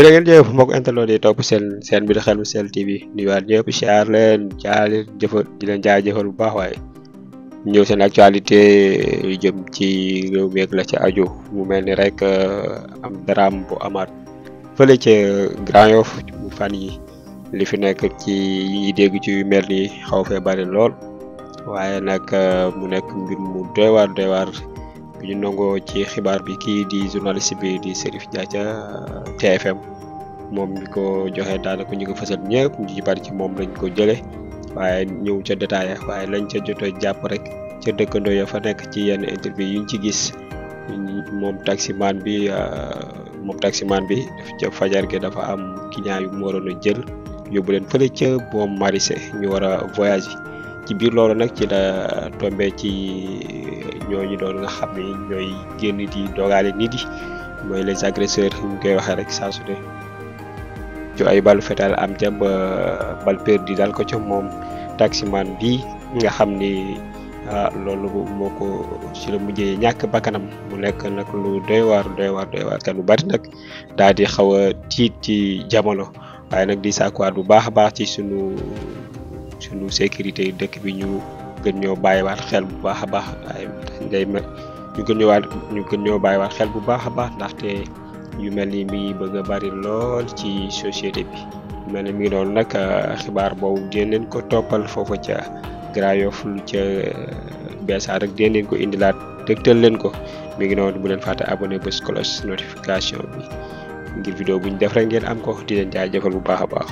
jërë ngeen jëf mbokk internet yi topp seen bi di Xelcom Sel TV nuyuwaat ñëpp siyaar leen di leen jaajëfal bu baax waaye ñëw seen actualité yu jëm ci réew mi ak la ci aju mu mel ni rek am drame bu amaat fële ca Grand Yoff bu fan yi li fi nekk ci yi dégg ci yu mel ni xaw fee bari lool waaye nag mu nekk mbir mu doy waar bi ñu nangoo ci xibaar bi kii di journaliste bi di Cherif Dia ca TFM moom mi ko joxe daanaka ñu ko fësal ñëpp ñu ci bari ci moom lañ ko jëlee waaye ñëw ca détaillé waaye lañ ca jot a jàpp rek ca dëkkandoo ya fa nekk ci yenn interview yi ñu ci gis moom taximan bi ca fajar gi dafa am client yu mu waroon a jël yóbbu leen fële ca boom Marisé ñu war a voyage ci biir loolu nag ci la tombé ci ñooñu doon nga xam ne ñooy génn di dogaale nit yi mooy les agresseurs ñu koy waxee rek saa su ne ci ay balu fetal am ca ba bal perdu daal ko ca moom taximan bi nga xam ni loolu moo ko ci la mujjee ñàkk bakkanam mu nekk nag lu doy waar te lu bari nag daal di xaw a tiit ci jamono waaye nag di sàkkuwaat bu baax a baax ci sunu sécurité dëkk bi ñu gën ñoo bàyyiwaat xel bu baax a baax waaye ñu gën ñoo bàyyiwaat xel bu baax a baax ndaxte yu mel ni mi bëgg a bari lool ci société bi mel ni mi ngi doon nag xibaar boobu dinañ leen ko toppal foofu ca Grand Yoff lu ca beesaat rek dinañ leen ko indilaat dëgtal leen ko mi ngi noonu bu leen fàtte abonné bés cloche notification bi ngir vidéo bu ñu def rek ngeen am ko di leen jaajëfal bu baax a baax.